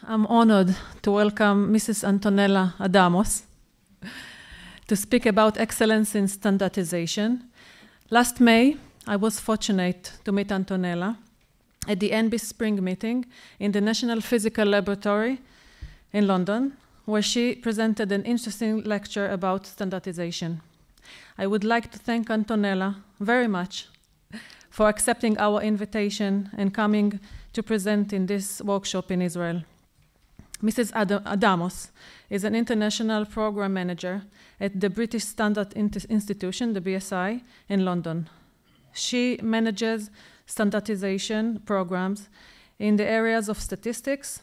I'm honored to welcome Mrs. Antonela Adomos to speak about excellence in standardization. Last May, I was fortunate to meet Antonela at the NB Spring meeting in the National Physical Laboratory in London, where she presented an interesting lecture about standardization. I would like to thank Antonela very much for accepting our invitation and coming to present in this workshop in Israel. Mrs. Adomos is an international program manager at the British Standard Institution, the B.S.I, in London. She manages standardization programs in the areas of statistics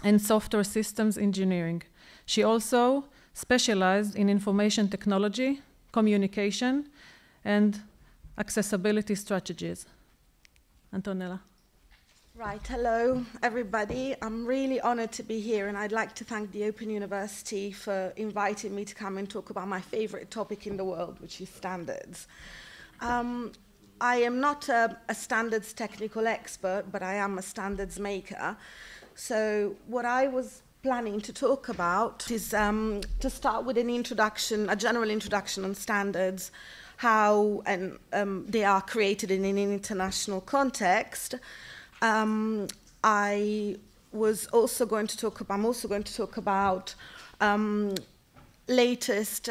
and software systems engineering. She also specialized in information technology, communication, and accessibility strategies. Antonela. Right, hello everybody. I'm really honored to be here, and I'd like to thank the Open University for inviting me to come and talk about my favorite topic in the world, which is standards. I am not a standards technical expert, but I am a standards maker. So what I was planning to talk about is to start with an introduction, a general introduction on standards, how they are created in an international context. I was also going to talk about, I'm also going to talk about the latest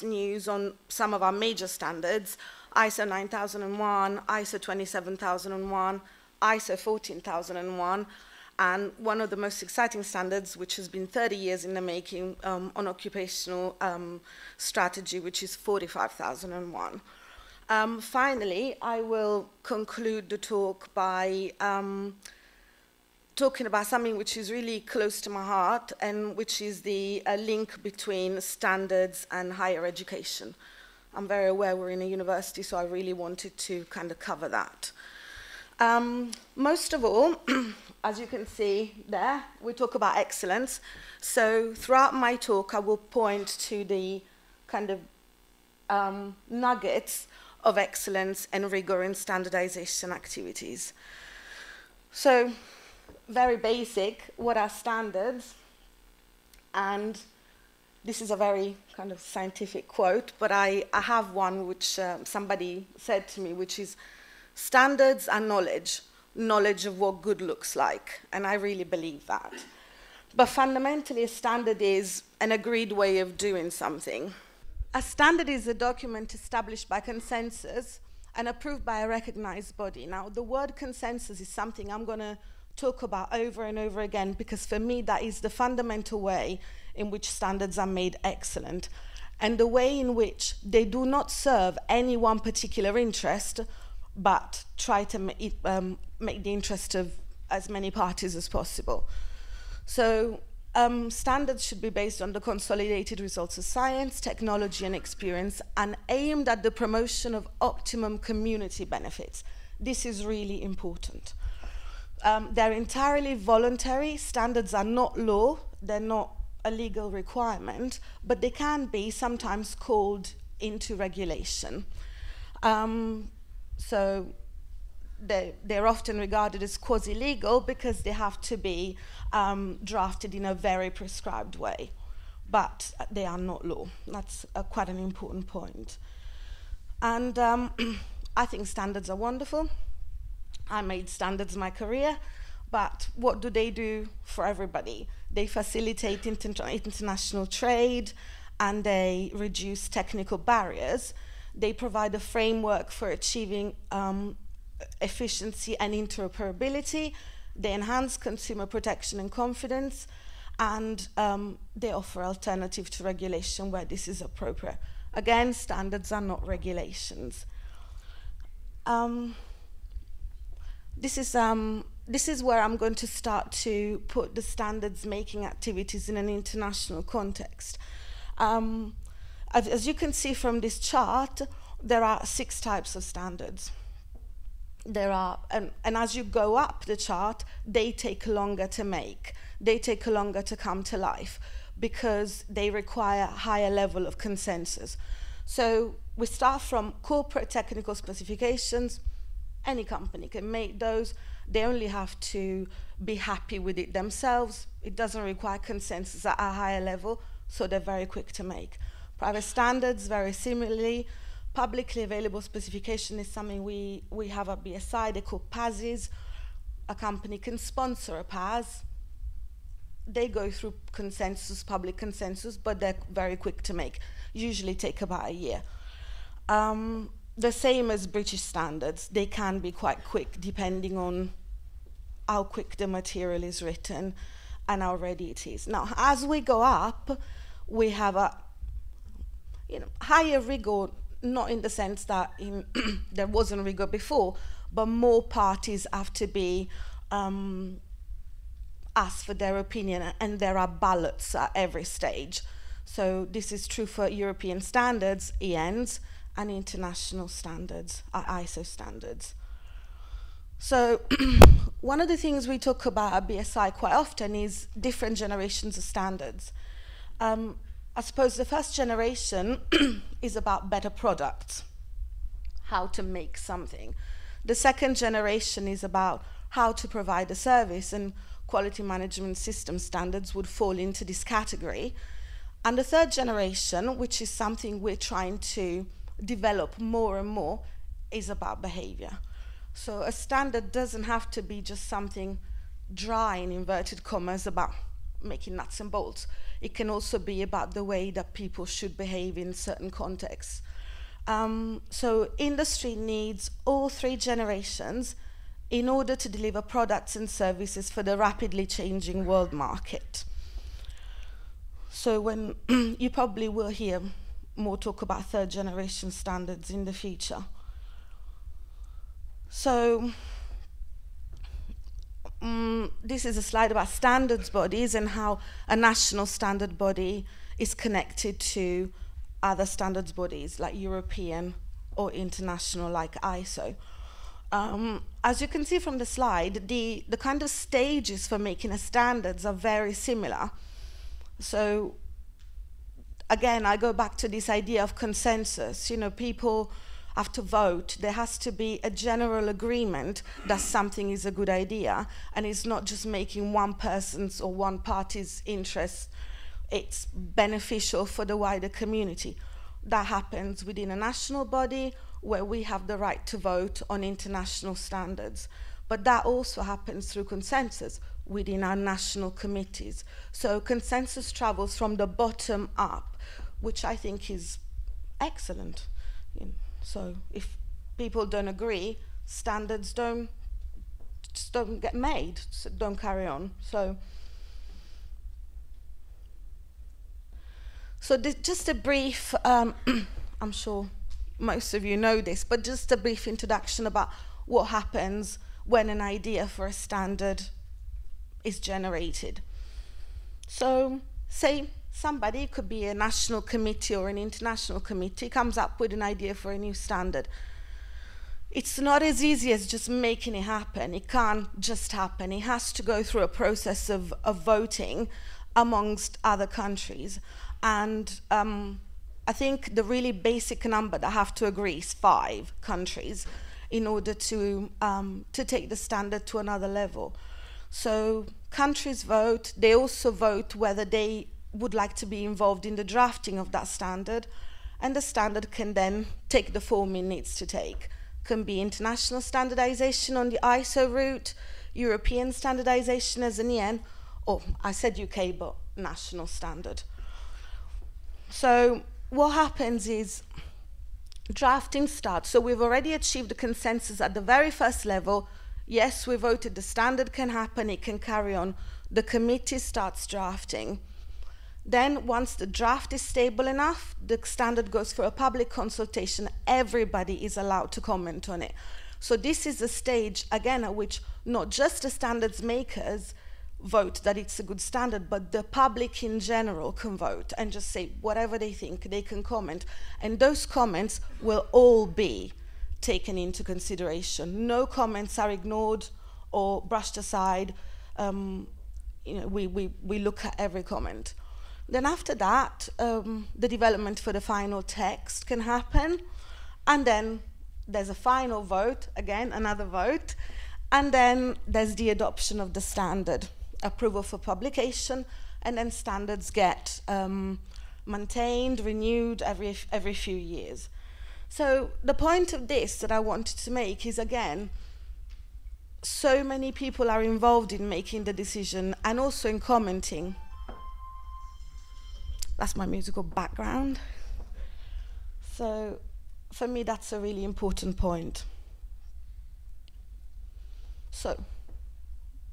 news on some of our major standards, ISO 9001, ISO 27001, ISO 14001, and one of the most exciting standards, which has been 30 years in the making, on occupational strategy, which is 45001. Finally, I will conclude the talk by talking about something which is really close to my heart, and which is the link between standards and higher education. I'm very aware we're in a university, so I really wanted to kind of cover that. Most of all, as you can see there, we talk about excellence. So throughout my talk, I will point to the kind of nuggets of excellence and rigor in standardization activities. So, very basic, what are standards? And this is a very kind of scientific quote, but I have one which somebody said to me, which is, standards are knowledge of what good looks like, and I really believe that. But fundamentally, a standard is an agreed way of doing something. A standard is a document established by consensus and approved by a recognized body. Now, the word consensus is something I'm going to talk about over and over again, because for me, that is the fundamental way in which standards are made excellent, and the way in which they do not serve any one particular interest, but try to make the interest of as many parties as possible. So, standards should be based on the consolidated results of science, technology, and experience, and aimed at the promotion of optimum community benefits. This is really important. They're entirely voluntary. Standards are not law. They're not a legal requirement, but they can be sometimes called into regulation. So they're often regarded as quasi-legal because they have to be drafted in a very prescribed way, but they are not law. That's quite an important point. And I think standards are wonderful. I made standards my career, but what do they do for everybody? They facilitate international trade, and they reduce technical barriers. They provide a framework for achieving efficiency and interoperability. They enhance consumer protection and confidence, and they offer alternative to regulation where this is appropriate. Again, standards are not regulations. This is where I'm going to start to put the standards making activities in an international context. As you can see from this chart, there are 6 types of standards. There are, and as you go up the chart, they take longer to make. They take longer to come to life because they require a higher level of consensus. So we start from corporate technical specifications, Any company can make those. They only have to be happy with it themselves. It doesn't require consensus at a higher level, so they're very quick to make. Private standards, very similarly. Publicly available specification is something we have at B.S.I. They're called PASs. A company can sponsor a PAS. They go through consensus, public consensus, but they're very quick to make. Usually take about a year. The same as British standards. They can be quite quick depending on how quick the material is written and how ready it is. Now, as we go up, we have a higher rigor, not in the sense that there wasn't rigor before, but more parties have to be asked for their opinion, and there are ballots at every stage. So this is true for European standards, ENs, and international standards, ISO standards. So one of the things we talk about at B.S.I. quite often is different generations of standards. I suppose the first generation is about better products, how to make something. The second generation is about how to provide a service, and quality management system standards would fall into this category. And the third generation, which is something we're trying to develop more and more, is about behavior. So a standard doesn't have to be just something dry, in inverted commas, about making nuts and bolts. It can also be about the way that people should behave in certain contexts. So industry needs all three generations in order to deliver products and services for the rapidly changing world market. So when you probably will hear more talk about third generation standards in the future. So this is a slide about standards bodies and how a national standard body is connected to other standards bodies like European or international like ISO. As you can see from the slide, the kind of stages for making a standards are very similar. So again, I go back to this idea of consensus. People have to vote. There has to be a general agreement that something is a good idea, and it's not just making one person's or one party's interest. It's beneficial for the wider community. That happens within a national body where we have the right to vote on international standards. But that also happens through consensus within our national committees. So consensus travels from the bottom up, which I think is excellent. So if people don't agree, standards just don't get made, so don't carry on. So just a brief, I'm sure most of you know this, but just a brief introduction about what happens when an idea for a standard is generated. So say somebody, it could be a national committee or an international committee, comes up with an idea for a new standard. It's not as easy as just making it happen. It can't just happen. It has to go through a process of voting amongst other countries. And I think the really basic number that have to agree is 5 countries in order to take the standard to another level. So countries vote. They also vote whether they would like to be involved in the drafting of that standard, and the standard can then take the form it needs to take. Can be international standardization on the ISO route, European standardization as an EN, or I said UK, but national standard. So what happens is drafting starts. So we've already achieved the consensus at the very first level. Yes, we voted, the standard can happen, it can carry on. The committee starts drafting. Then once the draft is stable enough, the standard goes for a public consultation. Everybody is allowed to comment on it. So this is a stage, again, at which not just the standards makers vote that it's a good standard, but the public in general can vote and just say whatever they think, they can comment. And those comments will all be taken into consideration. No comments are ignored or brushed aside. We look at every comment. Then after that, the development for the final text can happen, and then there's a final vote, again, another vote, and then there's the adoption of the standard, approval for publication, and then standards get maintained, renewed every few years. So the point of this that I wanted to make is, again, so many people are involved in making the decision and also in commenting. That's my musical background. So for me, that's a really important point. So,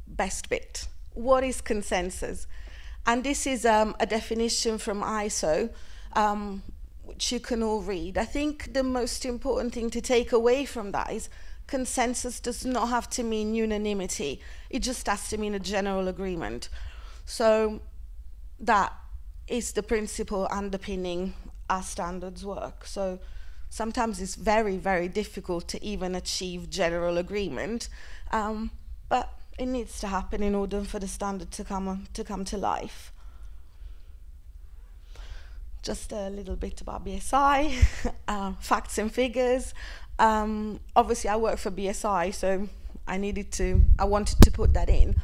best bit. What is consensus? And this is a definition from ISO, which you can all read. I think the most important thing to take away from that is consensus does not have to mean unanimity. It just has to mean a general agreement. So that is the principle underpinning our standards work. So sometimes it's very, very difficult to even achieve general agreement, but it needs to happen in order for the standard to come to life. Just a little bit about B.S.I, facts and figures. Obviously, I work for B.S.I, so I wanted to put that in.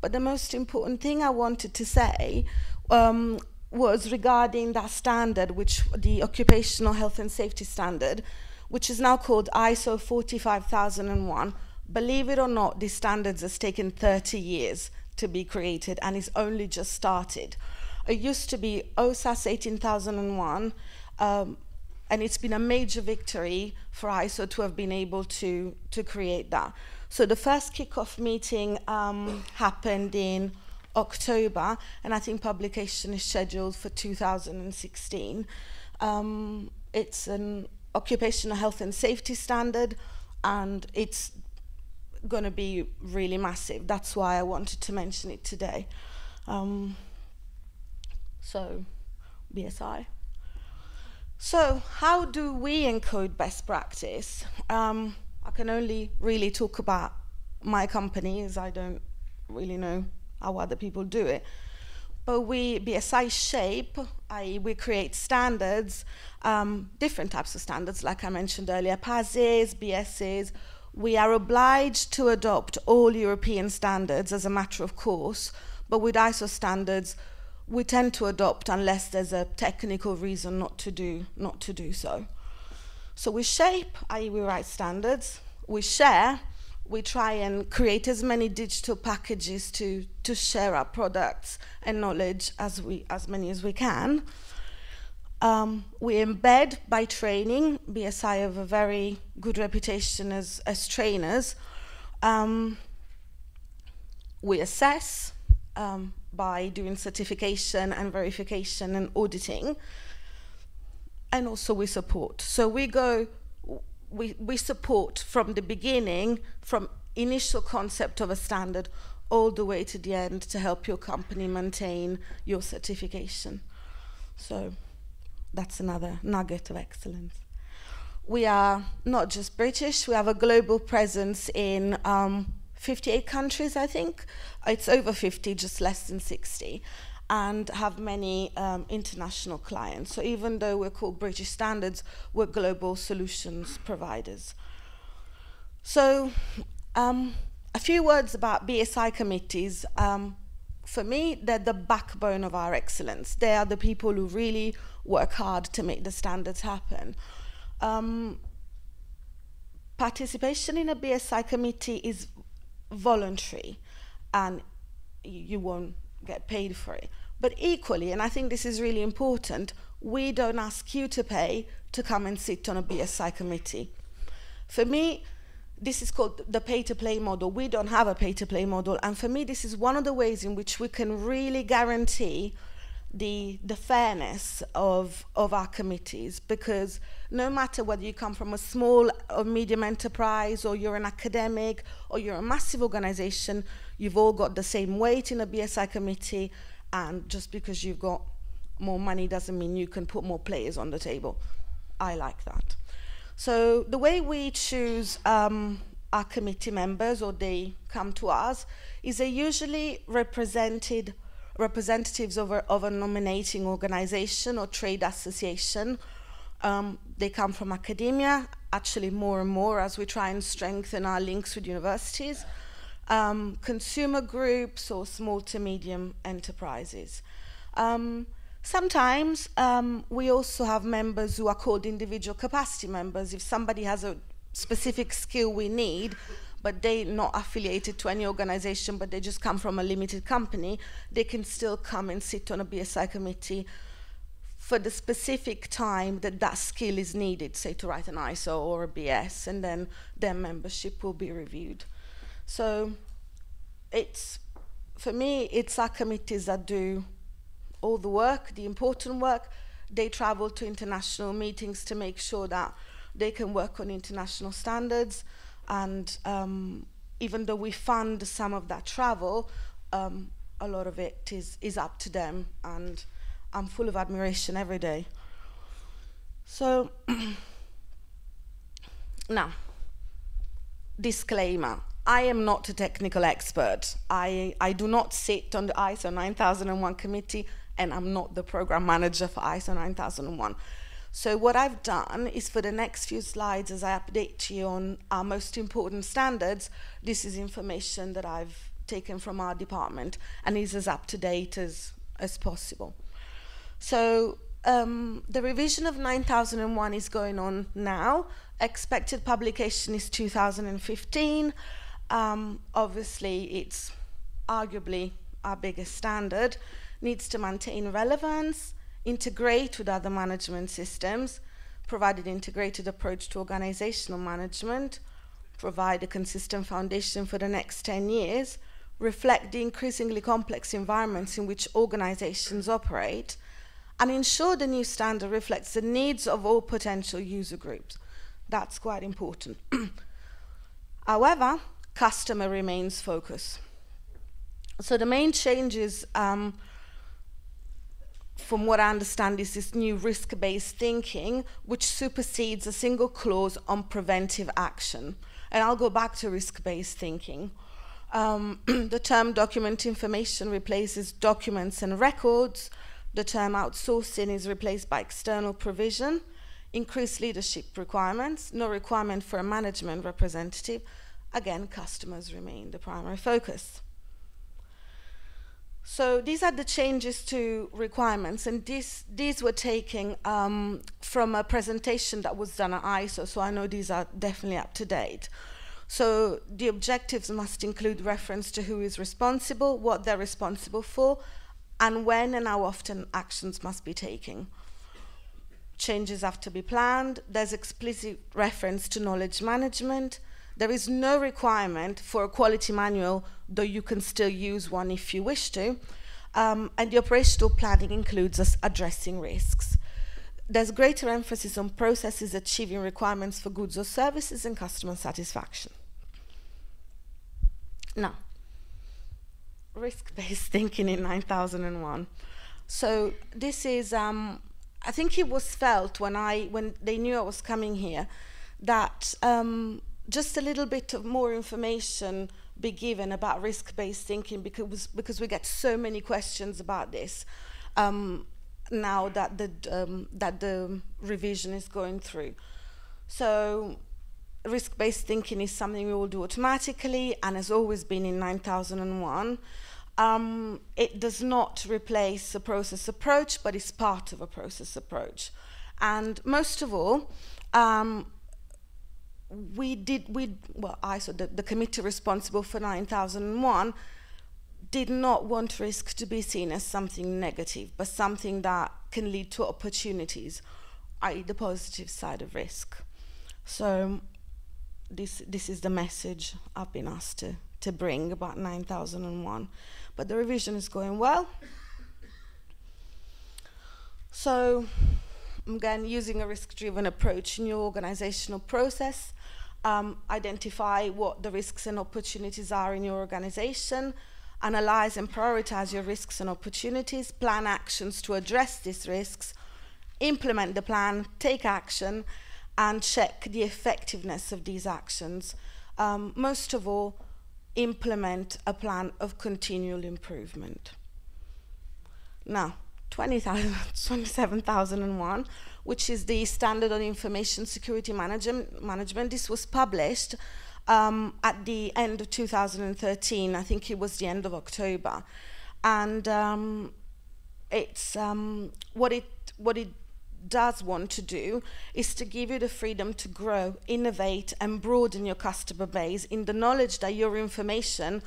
But the most important thing I wanted to say was regarding that standard, which the Occupational Health and Safety Standard, which is now called ISO 45001. Believe it or not, these standards has taken 30 years to be created, and it's only just started. It used to be OSAS 18001, and it's been a major victory for ISO to have been able to create that. So the first kickoff meeting happened in October, and I think publication is scheduled for 2016. It's an occupational health and safety standard, and it's going to be really massive. That's why I wanted to mention it today. So, B.S.I. So, how do we encode best practice? I can only really talk about my company, as I don't really know how other people do it. But we, B.S.I shape, i.e. we create standards, different types of standards, like I mentioned earlier, PASs, BSs. We are obliged to adopt all European standards as a matter of course, but with ISO standards, we tend to adopt unless there's a technical reason not to do so. So we shape, i.e. we write standards, we share, we try and create as many digital packages to share our products and knowledge as many as we can. We embed by training. B.S.I have a very good reputation as trainers. We assess by doing certification and verification and auditing. And also we support. So we support from the beginning, from initial concept of a standard all the way to the end to help your company maintain your certification. So that's another nugget of excellence. We are not just British, we have a global presence in 58 countries, I think. It's over 50, just less than 60, and have many international clients. So even though we're called British Standards, we're global solutions providers. So a few words about B.S.I committees. For me, they're the backbone of our excellence. They are the people who really work hard to make the standards happen. Participation in a B.S.I committee is voluntary, and you won't get paid for it. But equally, and I think this is really important, we don't ask you to pay to come and sit on a B.S.I committee. For me, this is called the pay-to-play model. We don't have a pay-to-play model, and for me, this is one of the ways in which we can really guarantee the fairness of our committees, because no matter whether you come from a small or medium enterprise, or you're an academic, or you're a massive organization, you've all got the same weight in a B.S.I committee, and just because you've got more money doesn't mean you can put more players on the table. I like that. So the way we choose our committee members, or they come to us, is they're usually representatives of a nominating organization or trade association. They come from academia, actually more and more as we try and strengthen our links with universities, consumer groups or small to medium enterprises. Sometimes we also have members who are called individual capacity members. If somebody has a specific skill we need, but they're not affiliated to any organization, but they just come from a limited company, they can still come and sit on a B.S.I committee for the specific time that that skill is needed, say to write an ISO or a BS, and then their membership will be reviewed. So for me, it's our committees that do all the work, the important work. They travel to international meetings to make sure that they can work on international standards, and even though we fund some of that travel, a lot of it is up to them, and I'm full of admiration every day. So now, disclaimer, I am not a technical expert. I do not sit on the ISO 9001 committee, and I'm not the program manager for ISO 9001. So what I've done is, for the next few slides, as I update you on our most important standards, this is information that I've taken from our department and is as up to date as possible. So the revision of 9001 is going on now. Expected publication is 2015. Obviously, it's arguably our biggest standard. Needs to maintain relevance, integrate with other management systems, provide an integrated approach to organizational management, provide a consistent foundation for the next 10 years, reflect the increasingly complex environments in which organizations operate, and ensure the new standard reflects the needs of all potential user groups. That's quite important. However, customer remains focus. So the main changes, from what I understand, is this new risk-based thinking, which supersedes a single clause on preventive action. And I'll go back to risk-based thinking. The term document information replaces documents and records. The term outsourcing is replaced by external provision. Increased leadership requirements, no requirement for a management representative. Again, customers remain the primary focus. So these are the changes to requirements, and these were taken from a presentation that was done at ISO, so I know these are definitely up to date. So the objectives must include reference to who is responsible, what they're responsible for, and when and how often actions must be taken. Changes have to be planned. There's explicit reference to knowledge management. There is no requirement for a quality manual, though you can still use one if you wish to. And the operational planning includes us addressing risks. There's greater emphasis on processes achieving requirements for goods or services and customer satisfaction. Now, risk-based thinking in 9001. So this is, I think it was felt when they knew I was coming here, that just a little bit of more information be given about risk-based thinking, because we get so many questions about this now that the revision is going through. So risk-based thinking is something we will do automatically and has always been in 9001. It does not replace a process approach, but it's part of a process approach. And most of all, the committee responsible for 9001 did not want risk to be seen as something negative, but something that can lead to opportunities, i.e. the positive side of risk. So this is the message I've been asked to bring about 9001. But the revision is going well. So again, using a risk-driven approach in your organizational process, identify what the risks and opportunities are in your organization, analyze and prioritize your risks and opportunities, plan actions to address these risks, implement the plan, take action, and check the effectiveness of these actions. Most of all, implement a plan of continual improvement. Now, 27001, which is the Standard on Information Security Management. This was published at the end of 2013. I think it was the end of October. And it's what it does want to do is to give you the freedom to grow, innovate, and broaden your customer base in the knowledge that your information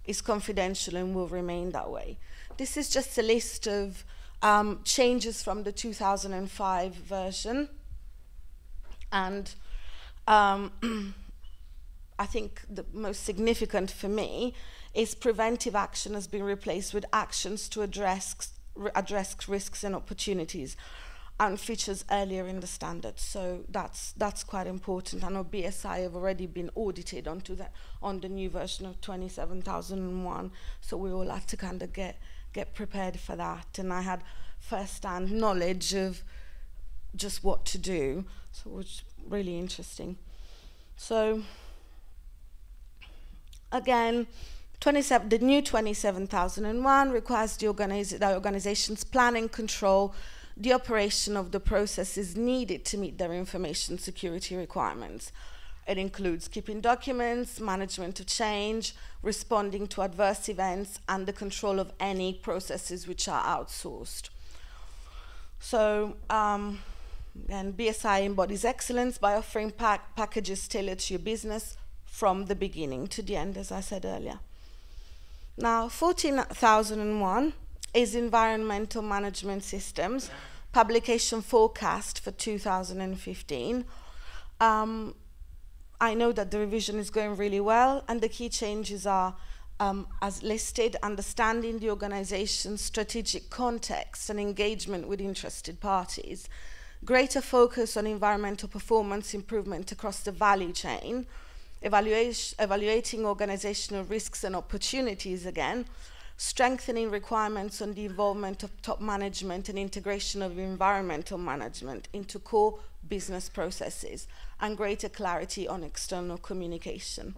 is confidential and will remain that way. This is just a list of changes from the 2005 version. And I think the most significant for me is preventive action has been replaced with actions to address risks and opportunities, and features earlier in the standard. So that's quite important. I know B.S.I. have already been audited on the new version of 27001, so we all had to kind of get prepared for that. And I had first-hand knowledge of just what to do, so it was really interesting. So again, the new 27001 requires the organization's plan and control the operation of the processes needed to meet their information security requirements. It includes keeping documents, management of change, responding to adverse events, and the control of any processes which are outsourced. So, and B.S.I. embodies excellence by offering packages tailored to your business from the beginning to the end, as I said earlier. Now, 14001 is Environmental Management Systems, publication forecast for 2015. I know that the revision is going really well, and the key changes are, as listed, understanding the organization's strategic context and engagement with interested parties, greater focus on environmental performance improvement across the value chain, evaluating organizational risks and opportunities again, strengthening requirements on the involvement of top management and integration of environmental management into core business processes, and greater clarity on external communication.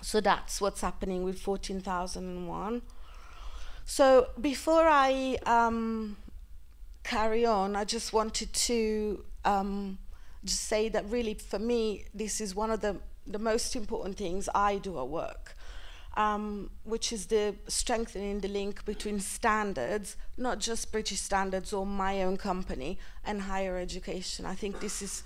So that's what's happening with 14001. So before I carry on, I just wanted to just say that really for me, this is one of the most important things I do at work. Which is the strengthening the link between standards, not just British standards or my own company, and higher education. I think this is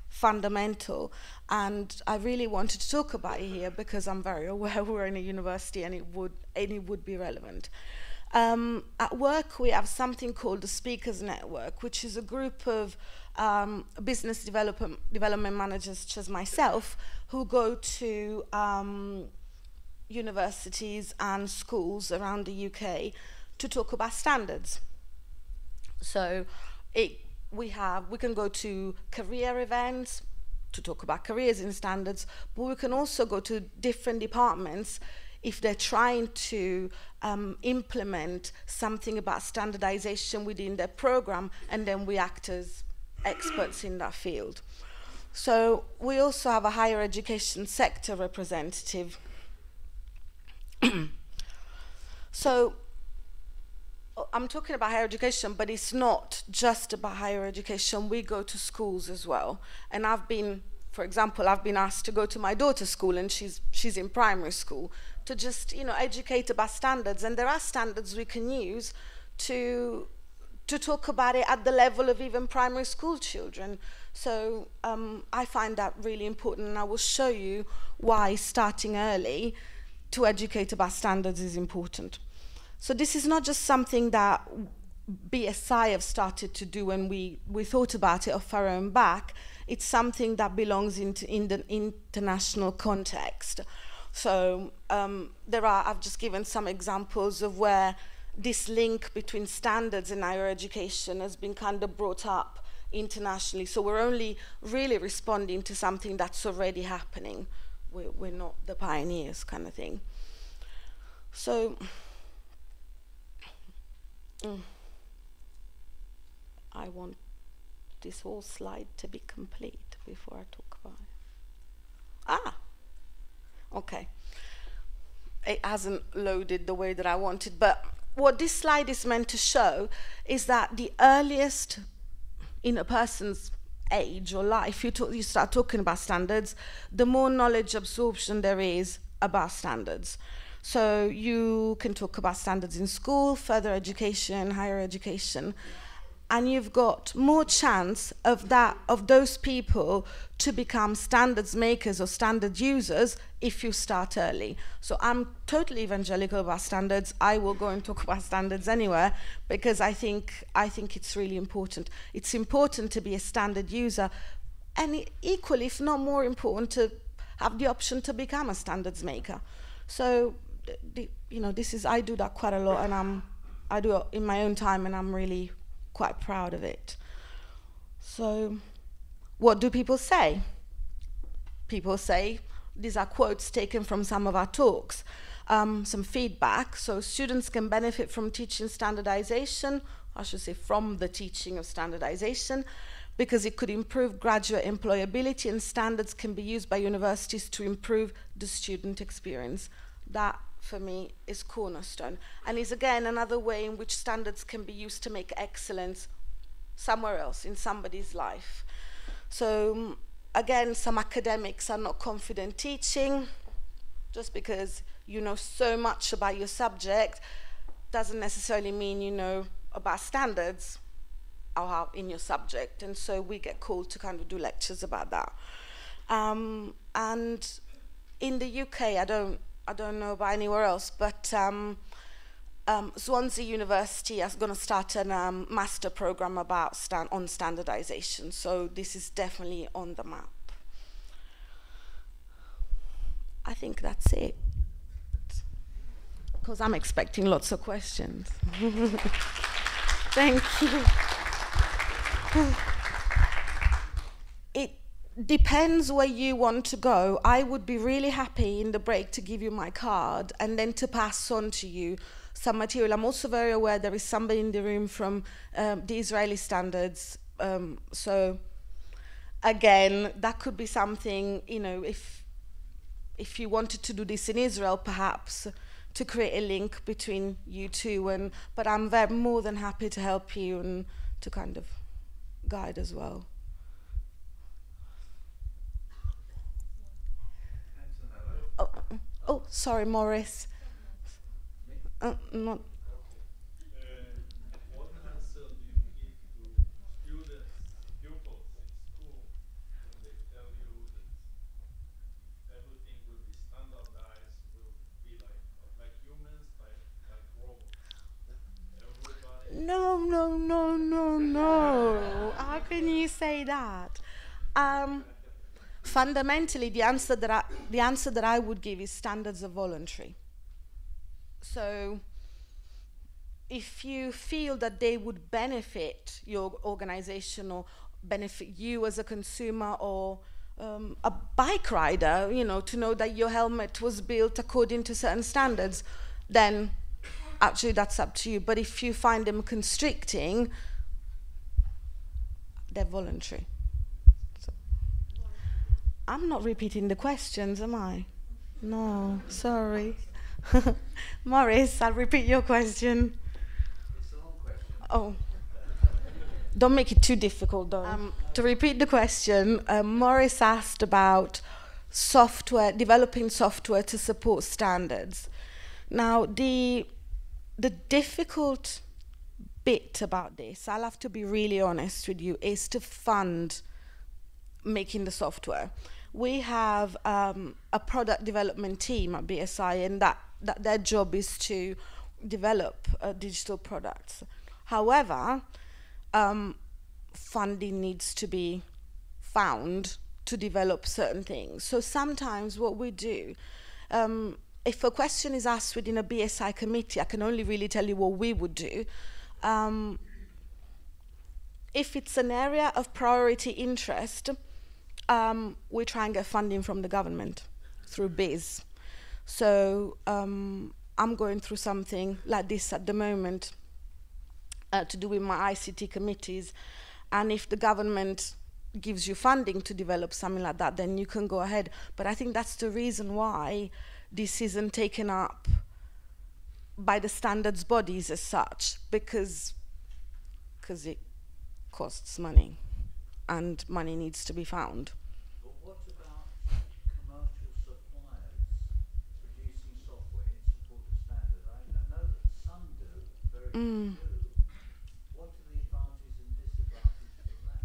fundamental, and I really wanted to talk about it here because I'm very aware we're in a university and it would be relevant. At work, we have something called the Speakers Network, which is a group of business development managers, such as myself, who go to universities and schools around the UK to talk about standards. So we can go to career events to talk about careers in standards, but we can also go to different departments if they're trying to implement something about standardization within their program, and then we act as experts in that field. So we also have a higher education sector representative. So I'm talking about higher education, but it's not just about higher education. We go to schools as well. And for example, I've been asked to go to my daughter's school, and she's in primary school, to just, educate about standards. And there are standards we can use to talk about it at the level of even primary school children. So I find that really important, and I will show you why starting early to educate about standards is important. So this is not just something that B.S.I. have started to do when we thought about it off our own back. It's something that belongs in the international context. So I've just given some examples of where this link between standards and higher education has been kind of brought up internationally. So we're only really responding to something that's already happening. We're not the pioneers, kind of thing. So I want this whole slide to be complete before I talk about it. Okay. It hasn't loaded the way that I wanted, but what this slide is meant to show is that the earliest in a person's age or life, you start talking about standards, the more knowledge absorption there is about standards. So you can talk about standards in school, further education, higher education, and you've got more chance of those people to become standards makers or standard users if you start early. So I'm totally evangelical about standards. I will go and talk about standards anywhere because I think it's really important. It's important to be a standard user, and equally, if not more important, to have the option to become a standards maker. So, I do that quite a lot, and I do it in my own time, and I'm really quite proud of it. So, what do people say? People say, these are quotes taken from some of our talks, some feedback. So students can benefit from teaching standardization, I should say from the teaching of standardization, because it could improve graduate employability, and standards can be used by universities to improve the student experience. That, for me, is cornerstone. And is, again, another way in which standards can be used to make excellence somewhere else in somebody's life. So, again, some academics are not confident teaching. Just because you know so much about your subject doesn't necessarily mean you know about standards or how in your subject. And so we get called to kind of do lectures about that. And in the UK, I don't know about anywhere else, but Swansea University is going to start a master program about on standardization. So this is definitely on the map. I think that's it. Because I'm expecting lots of questions. Thank you. It depends where you want to go. I would be really happy in the break to give you my card and then to pass on to you some material. I'm also very aware there is somebody in the room from the Israeli standards. So again, that could be something, you know, if you wanted to do this in Israel, perhaps, to create a link between you two. But I'm more than happy to help you and to kind of guide as well. Oh, sorry, Morris. Not. What answer do you give to students, pupils in school, when they tell you that everything will be standardized, will be like humans, like robots? No. How can you say that? Fundamentally, the answer that I would give is standards are voluntary. So if you feel that they would benefit your organization or benefit you as a consumer or a bike rider, you know, to know that your helmet was built according to certain standards, then actually that's up to you. But if you find them constricting, they're voluntary. So, I'm not repeating the questions, am I? No, sorry. Morris, I'll repeat your question. It's a long question. Oh. Don't make it too difficult, though. To repeat the question, Morris asked about software, developing software to support standards. Now, the difficult bit about this, I'll have to be really honest with you, is to fund making the software. We have a product development team at B.S.I, and that their job is to develop digital products. However, funding needs to be found to develop certain things. So sometimes what we do, if a question is asked within a B.S.I committee, I can only really tell you what we would do. If it's an area of priority interest, we try and get funding from the government through BIS. So I'm going through something like this at the moment to do with my ICT committees. And if the government gives you funding to develop something like that, then you can go ahead. But I think that's the reason why this isn't taken up by the standards bodies as such, because costs money, and money needs to be found. But what about commercial suppliers producing software in support of standard? I know that some do, very few do. What are the advantages and disadvantages of that?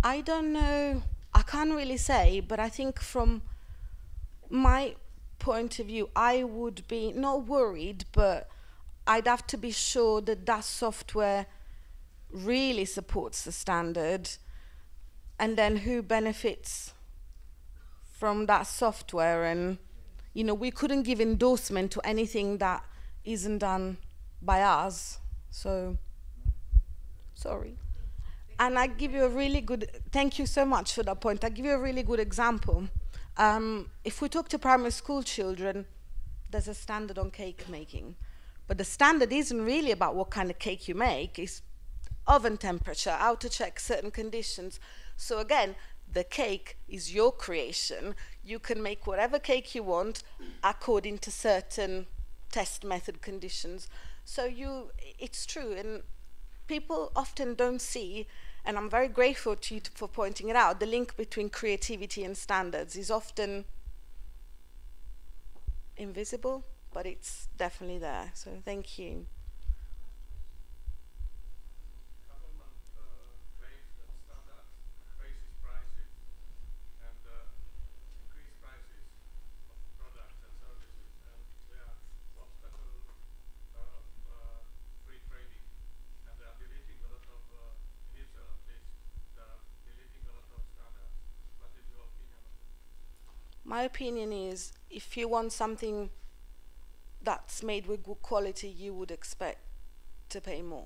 I don't know, I can't really say, but I think from my point of view, I would be not worried, but I'd have to be sure that that software really supports the standard, and then who benefits from that software. And you know, we couldn't give endorsement to anything that isn't done by us, so sorry. And I give you a really good, thank you so much for that point. I give you a really good example. If we talk to primary school children, there's a standard on cake making, but the standard isn't really about what kind of cake you make. It's oven temperature, how to check certain conditions. So again, the cake is your creation. You can make whatever cake you want according to certain test method conditions. So it's true, and people often don't see, and I'm very grateful to you for pointing it out, the link between creativity and standards is often invisible, but it's definitely there. So thank you. My opinion is, if you want something that's made with good quality, you would expect to pay more.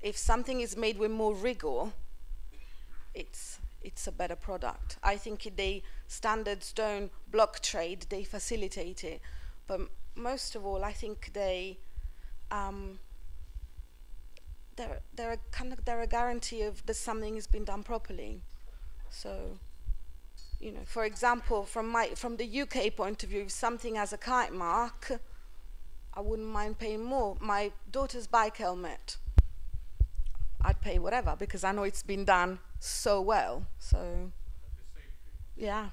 If something is made with more rigor, it's a better product. I think standards don't block trade, they facilitate it. But most of all, I think they're a guarantee of that something has been done properly. So, you know, for example, from the UK point of view, if something has a kite mark, I wouldn't mind paying more. My daughter's bike helmet, I'd pay whatever because I know it's been done so well. So, yeah.